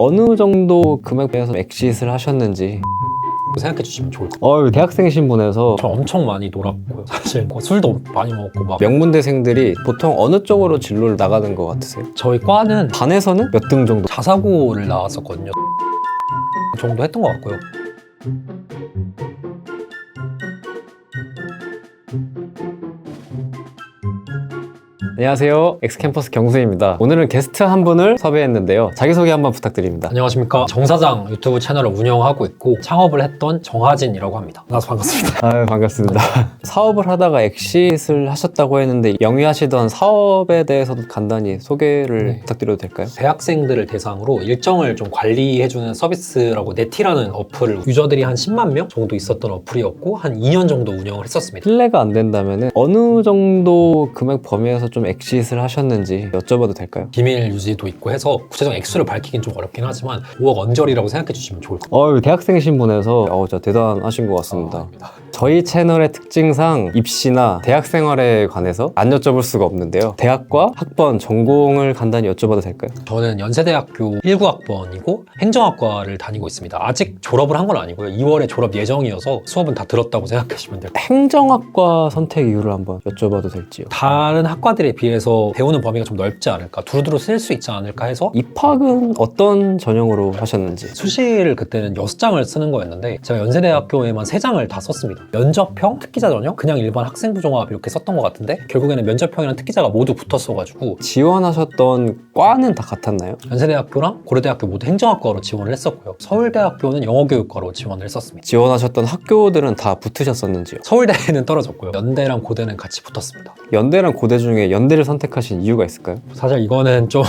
어느 정도 금액에서 엑싯을 하셨는지. 생각해 주시면 좋을 것 같아요. 대학생 신분에서 저 엄청 많이 놀았고요. 사실 뭐 술도 많이 먹었고 막 명문대생들이 보통 어느 쪽으로 진로를 나가는 것 같으세요? 저희 과는 반에서는 몇 등 정도? 자사고를 나왔었거든요. 그 정도 했던 것 같고요. 안녕하세요, 엑스캠퍼스 경수입니다. 오늘은 게스트 한 분을 섭외했는데요. 자기소개 한번 부탁드립니다. 안녕하십니까. 정사장 유튜브 채널을 운영하고 있고 창업을 했던 정하진이라고 합니다. 만나서 반갑습니다. 아유, 반갑습니다. 사업을 하다가 엑싯을 하셨다고 했는데 영위하시던 사업에 대해서도 간단히 소개를 네. 부탁드려도 될까요? 대학생들을 대상으로 일정을 좀 관리해주는 서비스라고 네티라는 어플을 유저들이 한 10만 명 정도 있었던 어플이었고 한 2년 정도 운영을 했었습니다. 신뢰가 안 된다면 어느 정도 금액 범위에서 좀 엑싯을 하셨는지 여쭤봐도 될까요? 비밀 유지도 있고 해서 구체적 액수를 밝히긴 좀 어렵긴 하지만 5억 언저리라고 생각해 주시면 좋을 것 같아요. 대학생 신분에서 진짜 대단하신 것 같습니다. 아닙니다. 저희 채널의 특징상 입시나 대학 생활에 관해서 안 여쭤볼 수가 없는데요. 대학과 학번, 전공을 간단히 여쭤봐도 될까요? 저는 연세대학교 19학번이고 행정학과를 다니고 있습니다. 아직 졸업을 한 건 아니고요. 2월에 졸업 예정이어서 수업은 다 들었다고 생각하시면 돼요. 행정학과 선택 이유를 한번 여쭤봐도 될지요? 다른 학과들에 비해서 배우는 범위가 좀 넓지 않을까, 두루두루 쓸 수 있지 않을까 해서 입학은 어떤 전형으로 하셨는지? 수시를 그때는 6장을 쓰는 거였는데 제가 연세대학교에만 3장을 다 썼습니다. 면접형, 특기자 전형, 그냥 일반 학생부 종합 이렇게 썼던 것 같은데 결국에는 면접형이랑 특기자가 모두 붙었어가지고 지원하셨던 과는 다 같았나요? 연세대학교랑 고려대학교 모두 행정학과로 지원을 했었고요. 서울대학교는 영어교육과로 지원을 했었습니다. 지원하셨던 학교들은 다 붙으셨었는지요? 서울대는 떨어졌고요. 연대랑 고대는 같이 붙었습니다. 연대랑 고대 중에 연대를 선택하신 이유가 있을까요? 사실 이거는 좀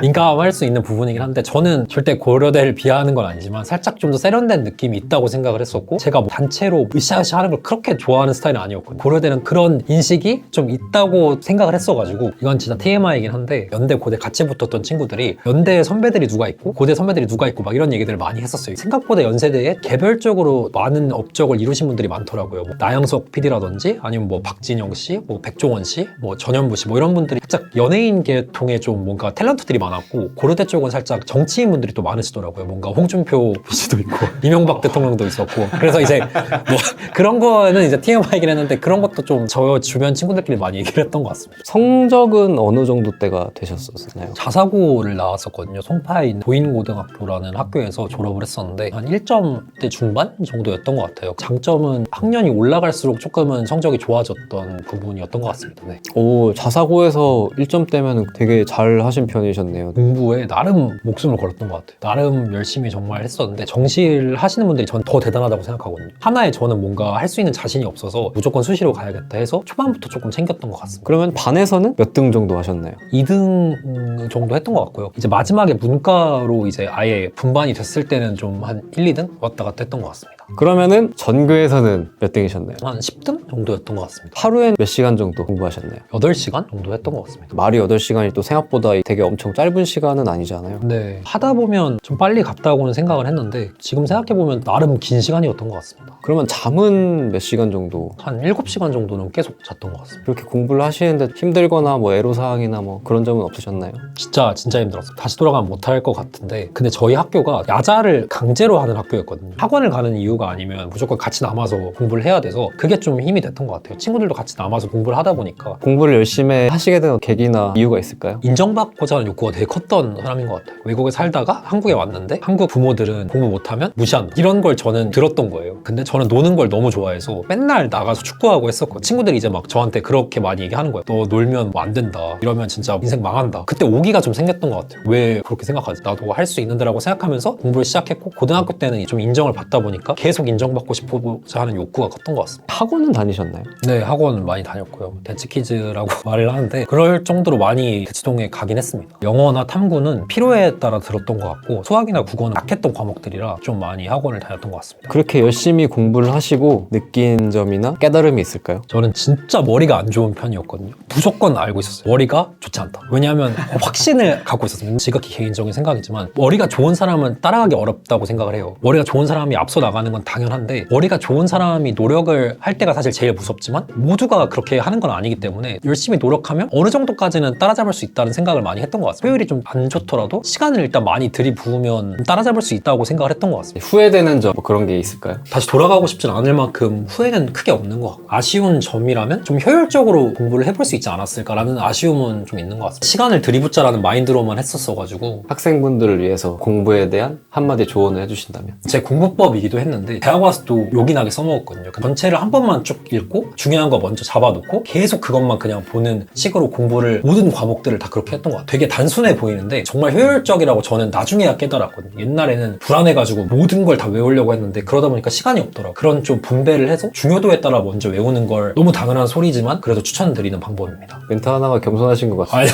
민감할 수 있는 부분이긴 한데 저는 절대 고려대를 비하하는 건 아니지만 살짝 좀 더 세련된 느낌이 있다고 생각을 했었고 제가 뭐 단체로 으쌰으쌰 하는 걸 그렇게 좋아하는 스타일은 아니었거든요. 고려대는 그런 인식이 좀 있다고 생각을 했어가지고 이건 진짜 TMI이긴 한데 연대 고대 같이 붙었던 친구들이 연대 선배들이 누가 있고 고대 선배들이 누가 있고 막 이런 얘기들을 많이 했었어요. 생각보다 연세대에 개별적으로 많은 업적을 이루신 분들이 많더라고요. 뭐 나영석 PD라든지 아니면 뭐 박진영 씨, 뭐 백종원 씨, 뭐 전현무 씨 뭐 이런 분들이 살짝 연예인 계통에 좀 뭔가 탤런트들이 많았고 고려대 쪽은 살짝 정치인 분들이 또 많으시더라고요. 뭔가 홍준표 씨도 있고 이명박 대통령도 있었고 그래서 이제 뭐 그런 거는 이제 TMI이긴 했는데 그런 것도 좀 저 주변 친구들끼리 많이 얘기를 했던 것 같습니다. 성적은 어느 정도 때가 되셨었나요? 자사고를 나왔었거든요. 송파에 있는 도인고등학교라는 학교에서 졸업을 했었는데 한 1점대 중반 정도였던 것 같아요. 장점은 학년이 올라갈수록 조금은 성적이 좋아졌던 부분이었던 것 같습니다. 네. 오, 자사고에서 1점대면 되게 잘 하신 편이셨네요. 공부에 나름 목숨을 걸었던 것 같아요. 나름 열심히 정말 했었는데 정시를 하시는 분들이 전 더 대단하다고 생각하거든요. 하나에 저는 뭔가 할 수 있는 자신이 없어서 무조건 수시로 가야겠다 해서 초반부터 조금 챙겼던 것 같습니다. 그러면 반에서는 몇 등 정도 하셨나요? 2등 정도 했던 것 같고요. 이제 마지막에 문과로 이제 아예 분반이 됐을 때는 좀 한 1, 2등 왔다 갔다 했던 것 같습니다. 그러면은 전교에서는 몇 등이셨나요? 한 10등 정도였던 것 같습니다. 하루에 몇 시간 정도 공부하셨나요? 8시간 정도 했던 것 같습니다. 말이 8시간이 또 생각보다 되게 엄청 짧은 시간은 아니잖아요. 네, 하다 보면 좀 빨리 갔다고는 생각을 했는데 지금 생각해보면 나름 긴 시간이었던 것 같습니다. 그러면 잠은 몇 시간 정도? 한 7시간 정도는 계속 잤던 것 같습니다. 그렇게 공부를 하시는데 힘들거나 뭐 애로사항이나 뭐 그런 점은 없으셨나요? 진짜 힘들었어요. 다시 돌아가면 못할 것 같은데 근데 저희 학교가 야자를 강제로 하는 학교였거든요. 학원을 가는 이유가 아니면 무조건 같이 남아서 공부를 해야 돼서 그게 좀 힘이 됐던 것 같아요. 친구들도 같이 남아서 공부를 하다 보니까 공부를 열심히 하시게 된 계기나 이유가 있을까요? 인정받고자 하는 욕구가 되게 컸던 사람인 것 같아요. 외국에 살다가 한국에 왔는데 한국 부모들은 공부 못하면 무시한다 이런 걸 저는 들었던 거예요. 근데 저는 노는 걸 너무 좋아해서 맨날 나가서 축구하고 했었고 친구들이 이제 막 저한테 그렇게 많이 얘기하는 거예요. 너 놀면 뭐 안 된다 이러면 진짜 인생 망한다. 그때 오기가 좀 생겼던 것 같아요. 왜 그렇게 생각하지? 나도 할 수 있는 데라고 생각하면서 공부를 시작했고 고등학교 때는 좀 인정을 받다 보니까 계속 인정받고 싶어자 하는 욕구가 컸던 것 같습니다. 학원은 다니셨나요? 네, 학원 많이 다녔고요. 대치키즈라고 말을 하는데 그럴 정도로 많이 대치동에 가긴 했습니다. 영어나 탐구는 필요에 따라 들었던 것 같고 수학이나 국어는 약했던 과목들이라 좀 많이 학원을 다녔던 것 같습니다. 그렇게 열심히 공부를 하시고 느낀 점이나 깨달음이 있을까요? 저는 진짜 머리가 안 좋은 편이었거든요. 무조건 알고 있었어요. 머리가 좋지 않다. 왜냐하면 확신을 갖고 있었어요. 지극히 개인적인 생각이지만 머리가 좋은 사람은 따라가기 어렵다고 생각을 해요. 머리가 좋은 사람이 앞서 나가는 건 건 당연한데 머리가 좋은 사람이 노력을 할 때가 사실 제일 무섭지만 모두가 그렇게 하는 건 아니기 때문에 열심히 노력하면 어느 정도까지는 따라잡을 수 있다는 생각을 많이 했던 것 같습니다. 효율이 좀 안 좋더라도 시간을 일단 많이 들이부으면 따라잡을 수 있다고 생각을 했던 것 같습니다. 후회되는 점 뭐 그런 게 있을까요? 다시 돌아가고 싶진 않을 만큼 후회는 크게 없는 것 같고 아쉬운 점이라면 좀 효율적으로 공부를 해볼 수 있지 않았을까라는 아쉬움은 좀 있는 것 같습니다. 시간을 들이붓자라는 마인드로만 했었어가지고 학생분들을 위해서 공부에 대한 한마디 조언을 해주신다면? 제 공부법이기도 했는데 대학 와서도 요긴하게 써먹었거든요. 전체를 한 번만 쭉 읽고 중요한 거 먼저 잡아놓고 계속 그것만 그냥 보는 식으로 공부를 모든 과목들을 다 그렇게 했던 것 같아요. 되게 단순해 보이는데 정말 효율적이라고 저는 나중에야 깨달았거든요. 옛날에는 불안해가지고 모든 걸 다 외우려고 했는데 그러다 보니까 시간이 없더라고요. 그런 좀 분배를 해서 중요도에 따라 먼저 외우는 걸 너무 당연한 소리지만 그래도 추천드리는 방법입니다. 멘트 하나가 겸손하신 것 같아요.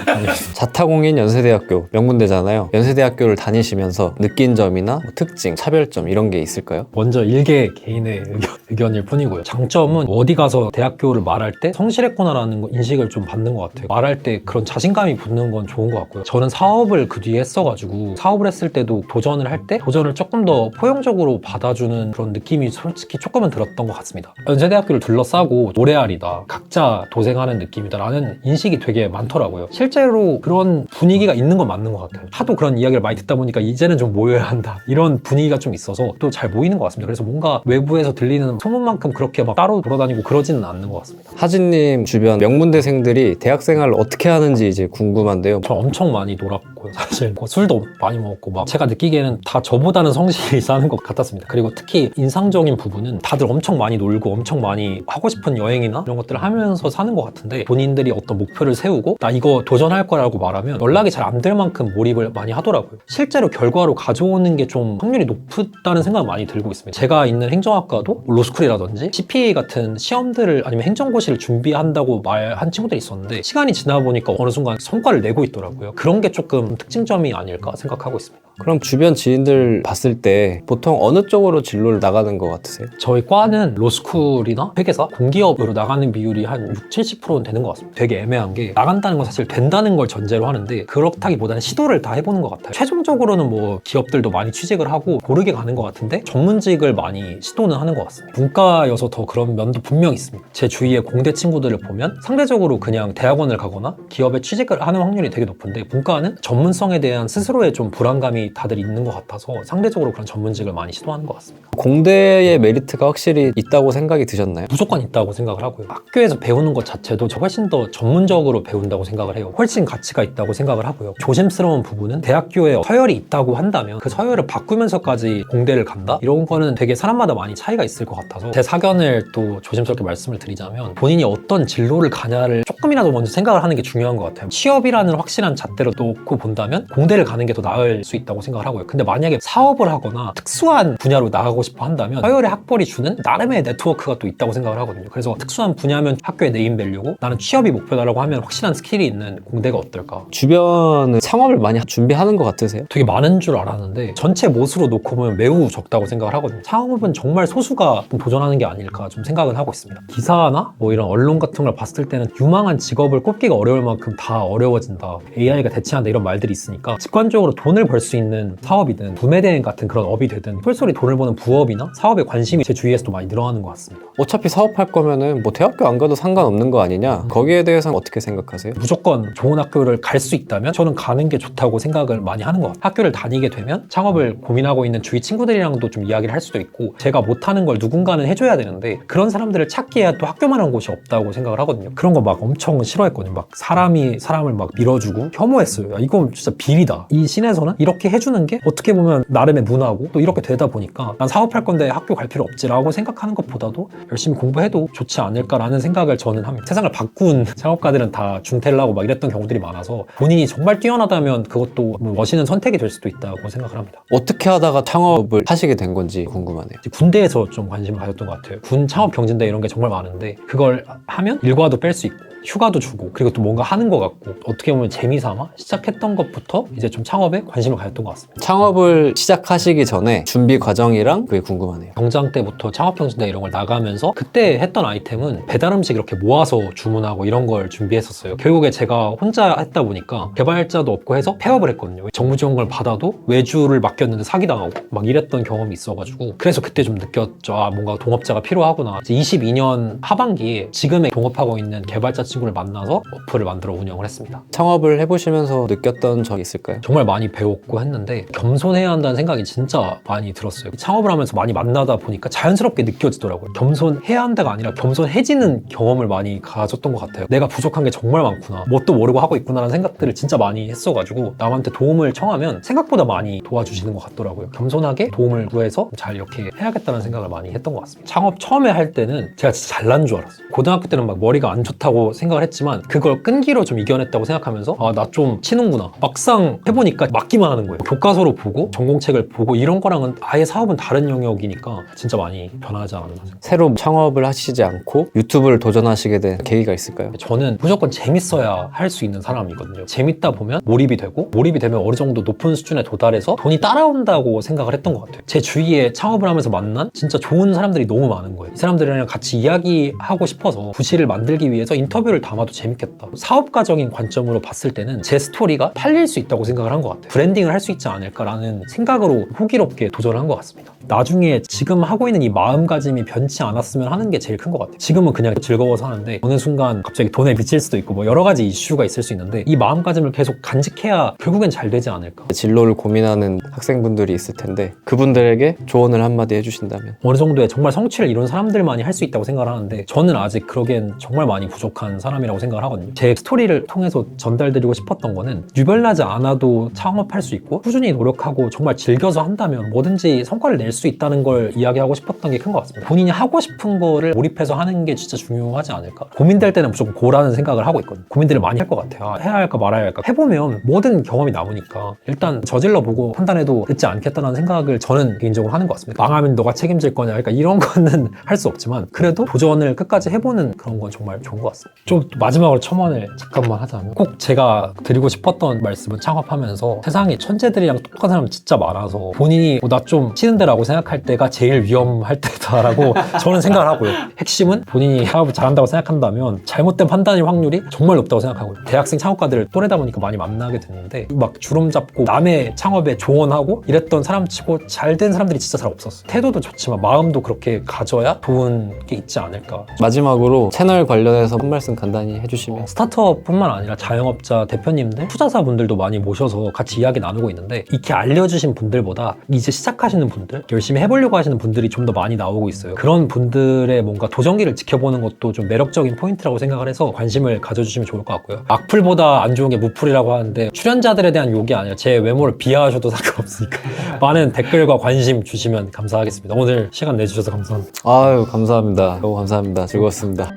아니. 자타공인 연세대학교 명문대잖아요. 연세대학교를 다니시면서 느낀 점이나 뭐 특징, 차별점 이런 게 있을까요? 먼저 일개 개인의 의견일 뿐이고요. 장점은 어디 가서 대학교를 말할 때 성실했구나라는 인식을 좀 받는 것 같아요. 말할 때 그런 자신감이 붙는 건 좋은 것 같고요. 저는 사업을 그 뒤에 했어가지고 사업을 했을 때도 도전을 할 때 도전을 조금 더 포용적으로 받아주는 그런 느낌이 솔직히 조금은 들었던 것 같습니다. 연세대학교를 둘러싸고 모래알이다, 각자 도생하는 느낌이다 라는 인식이 되게 많더라고요. 실제로 그런 분위기가 있는 건 맞는 것 같아요. 하도 그런 이야기를 많이 듣다 보니까 이제는 좀 모여야 한다 이런 분위기가 좀 있어서 또 잘 모이는 것 같습니다. 그래서 뭔가 외부에서 들리는 소문만큼 그렇게 막 따로 돌아다니고 그러지는 않는 것 같습니다. 하진님 주변 명문대생들이 대학생활을 어떻게 하는지 이제 궁금한데요. 저 엄청 많이 놀았고요. 사실 뭐 술도 많이 먹었고 막 제가 느끼기에는 다 저보다는 성실히 사는 것 같았습니다. 그리고 특히 인상적인 부분은 다들 엄청 많이 놀고 엄청 많이 하고 싶은 여행이나 이런 것들을 하면서 사는 것 같은데 본인들이 어떤 목표를 세우고 나 이거 도전할 거라고 말하면 연락이 잘 안 될 만큼 몰입을 많이 하더라고요. 실제로 결과로 가져오는 게 좀 확률이 높다는 생각을 많이 들고 있습니다. 제가 있는 행정학과도 로스쿨이라든지 CPA 같은 시험들을 아니면 행정고시를 준비한다고 말한 친구들이 있었는데 시간이 지나 보니까 어느 순간 성과를 내고 있더라고요. 그런 게 조금 특징점이 아닐까 생각하고 있습니다. 그럼 주변 지인들 봤을 때 보통 어느 쪽으로 진로를 나가는 것 같으세요? 저희 과는 로스쿨이나 회계사, 공기업으로 나가는 비율이 한 60-70%는 되는 것 같습니다. 되게 애매한 게 나간다는 건 사실 된다는 걸 전제로 하는데 그렇다기보다는 시도를 다 해보는 것 같아요. 최종적으로는 뭐 기업들도 많이 취직을 하고 고르게 가는 것 같은데 전문직을 많이 시도는 하는 것 같습니다. 문과여서 더 그런 면도 분명 있습니다. 제 주위의 공대 친구들을 보면 상대적으로 그냥 대학원을 가거나 기업에 취직을 하는 확률이 되게 높은데 문과는 전문성에 대한 스스로의 좀 불안감이 다들 있는 것 같아서 상대적으로 그런 전문직을 많이 시도하는 것 같습니다. 공대의 메리트가 확실히 있다고 생각이 드셨나요? 무조건 있다고 생각을 하고요. 학교에서 배우는 것 자체도 훨씬 더 전문적으로 배운다고 생각을 해요. 훨씬 가치가 있다고 생각을 하고요. 조심스러운 부분은 대학교에 서열이 있다고 한다면 그 서열을 바꾸면서까지 공대를 간다? 이런 거는 되게 사람마다 많이 차이가 있을 것 같아서 제 사견을 또 조심스럽게 말씀을 드리자면 본인이 어떤 진로를 가냐를 조금이라도 먼저 생각을 하는 게 중요한 것 같아요. 취업이라는 확실한 잣대로 놓고 본다면 공대를 가는 게 더 나을 수 있다고 생각을 하고요. 근데 만약에 사업을 하거나 특수한 분야로 나가고 싶어 한다면 서열의 학벌이 주는 나름의 네트워크가 또 있다고 생각을 하거든요. 그래서 특수한 분야면 학교의 네임밸류고 나는 취업이 목표다라고 하면 확실한 스킬이 있는 공대가 어떨까? 주변은 창업을 많이 준비하는 것 같으세요? 되게 많은 줄 알았는데 전체 모수로 놓고 보면 매우 적다고 생각을 하거든요. 창업은 정말 소수가 도전하는 게 아닐까 좀 생각은 하고 있습니다. 기사나 뭐 이런 언론 같은 걸 봤을 때는 유망한 직업을 꼽기가 어려울 만큼 다 어려워진다. AI가 대체한다 이런 말들이 있으니까 직관적으로 돈을 벌 수 있는 사업이든 구매대행 같은 그런 업이 되든 쏠쏠히 돈을 버는 부업이나 사업에 관심이 제 주위에서도 많이 늘어나는 것 같습니다. 어차피 사업할 거면은 뭐 대학교 안 가도 상관없는 거 아니냐? 거기에 대해서는 어떻게 생각하세요? 무조건 좋은 학교를 갈 수 있다면 저는 가는 게 좋다고 생각을 많이 하는 것 같아요. 학교를 다니게 되면 창업을 고민하고 있는 주위 친구들이랑도 좀 이야기를 할 수도 있고 제가 못하는 걸 누군가는 해줘야 되는데 그런 사람들을 찾기에 또 학교만한 곳이 없다고 생각을 하거든요. 그런 거 막 엄청 싫어했거든요. 막 사람이 사람을 막 밀어주고 혐오했어요. 야, 이건 진짜 비리다. 이 신에서는 이렇게 해주는 게 어떻게 보면 나름의 문화고 또 이렇게 되다 보니까 난 사업할 건데 학교 갈 필요 없지라고 생각하는 것보다도 열심히 공부해도 좋지 않을까라는 생각을 저는 합니다. 세상을 바꾼 창업가들은 다 중퇴를 하고 막 이랬던 경우들이 많아서 본인이 정말 뛰어나다면 그것도 뭐 멋있는 선택이 될 수도 있다고 생각을 합니다. 어떻게 하다가 창업을 하시게 된 건지 궁금하네요. 군대에서 좀 관심을 가졌던 것 같아요. 군 창업 경진대 이런 게 정말 많은데 그걸 하면 일과도 뺄 수 있고 휴가도 주고 그리고 또 뭔가 하는 것 같고 어떻게 보면 재미삼아 시작했던 것부터 이제 좀 창업에 관심을 가졌던 것 같습니다. 창업을 시작하시기 전에 준비 과정이랑 그게 궁금하네요. 병장 때부터 창업경진대 이런 걸 나가면서 그때 했던 아이템은 배달 음식 이렇게 모아서 주문하고 이런 걸 준비했었어요. 결국에 제가 혼자 했다 보니까 개발자도 없고 해서 폐업을 했거든요. 정부 지원금을 받아도 외주를 맡겼는데 사기당하고 막 이랬던 경험이 있어가지고 그래서 그때 좀 느꼈죠. 아, 뭔가 동업자가 필요하구나. 이제 22년 하반기에 지금의 동업하고 있는 개발자 친구를 만나서 어플을 만들어 운영을 했습니다. 창업을 해보시면서 느꼈던 적이 있을까요? 정말 많이 배웠고 했는데 겸손해야 한다는 생각이 진짜 많이 들었어요. 창업을 하면서 많이 만나다 보니까 자연스럽게 느껴지더라고요. 겸손해야 한다가 아니라 겸손해지는 경험을 많이 가졌던 것 같아요. 내가 부족한 게 정말 많구나, 뭣도 모르고 하고 있구나라는 생각들을 진짜 많이 했어가지고 남한테 도움을 청하면 생각보다 많이 도와주시는 것 같더라고요. 겸손하게 도움을 구해서 잘 이렇게 해야겠다는 생각을 많이 했던 것 같습니다. 창업 처음에 할 때는 제가 진짜 잘난 줄 알았어요. 고등학교 때는 막 머리가 안 좋다고 생각을 했지만 그걸 끈기로 좀 이겨냈다고 생각하면서 아, 나 좀 치는구나. 막상 해보니까 맞기만 하는 거예요. 교과서로 보고 전공책을 보고 이런 거랑은 아예 사업은 다른 영역이니까 진짜 많이 변하지 않았나 생각해요. 새로 창업을 하시지 않고 유튜브를 도전하시게 된 계기가 있을까요? 저는 무조건 재밌어야 할 수 있는 사람이거든요. 재밌다 보면 몰입이 되고 몰입이 되면 어느 정도 높은 수준에 도달해서 돈이 따라온다고 생각을 했던 것 같아요. 제 주위에 창업을 하면서 만난 진짜 좋은 사람들이 너무 많은 거예요. 이 사람들이랑 같이 이야기하고 싶어서 부시를 만들기 위해서 인터뷰를 담아도 재밌겠다. 사업가적인 관점으로 봤을 때는 제 스토리가 팔릴 수 있다고 생각을 한 것 같아요. 브랜딩을 할 수 있지 않을까라는 생각으로 호기롭게 도전을 한 것 같습니다. 나중에 지금 하고 있는 이 마음가짐이 변치 않았으면 하는 게 제일 큰 것 같아요. 지금은 그냥 즐거워서 하는데 어느 순간 갑자기 돈에 미칠 수도 있고 뭐 여러 가지 이슈가 있을 수 있는데 이 마음가짐을 계속 간직해야 결국엔 잘 되지 않을까. 진로를 고민하는 학생분들이 있을 텐데 그분들에게 조언을 한마디 해주신다면? 어느 정도의 정말 성취를 이룬 사람들만이 할 수 있다고 생각을 하는데 저는 아직 그러기엔 정말 많이 부족한 사람이라고 생각을 하거든요. 제 스토리를 통해서 전달드리고 싶었던 거는 유별나지 않아도 창업할 수 있고 꾸준히 노력하고 정말 즐겨서 한다면 뭐든지 성과를 낼 수 있다는 걸 이야기하고 싶었던 게 큰 것 같습니다. 본인이 하고 싶은 거를 몰입해서 하는 게 진짜 중요하지 않을까. 고민될 때는 무조건 고라는 생각을 하고 있거든요. 고민들을 많이 할 것 같아요. 아, 해야 할까 말아야 할까. 해보면 모든 경험이 남으니까 일단 저질러보고 판단해도 늦지 않겠다는 생각을 저는 개인적으로 하는 것 같습니다. 망하면 너가 책임질 거냐, 그러니까 이런 거는 할 수 없지만 그래도 도전을 끝까지 해보는 그런 건 정말 좋은 것 같습니다. 좀 마지막으로 첨언을 잠깐만 하자면 꼭 제가 드리고 싶었던 말씀은 창업하면서 세상에 천재들이랑 똑똑한 사람 진짜 많아서 본인이 나 좀 치는데라고 생각할 때가 제일 위험할 때다라고 저는 생각을 하고요. 핵심은 본인이 사업을 잘한다고 생각한다면 잘못된 판단일 확률이 정말 높다고 생각하고요. 대학생 창업가들을 또래다 보니까 많이 만나게 됐는데 막 주름 잡고 남의 창업에 조언하고 이랬던 사람 치고 잘 된 사람들이 진짜 잘 없었어요. 태도도 좋지만 마음도 그렇게 가져야 좋은 게 있지 않을까. 마지막으로 채널 관련해서 한 말씀 간단히 해주시면. 스타트업뿐만 아니라 자영업자 대표님들, 투자사분들도 많이 모셔서 같이 이야기 나누고 있는데 이렇게 알려주신 분들보다 이제 시작하시는 분들, 열심히 해보려고 하시는 분들이 좀 더 많이 나오고 있어요. 그런 분들의 뭔가 도전기를 지켜보는 것도 좀 매력적인 포인트라고 생각을 해서 관심을 가져주시면 좋을 것 같고요. 악플보다 안 좋은 게 무플이라고 하는데 출연자들에 대한 욕이 아니라 제 외모를 비하하셔도 상관없으니까 많은 댓글과 관심 주시면 감사하겠습니다. 오늘 시간 내주셔서 감사합니다. 아유, 감사합니다. 너무 감사합니다. 즐거웠습니다.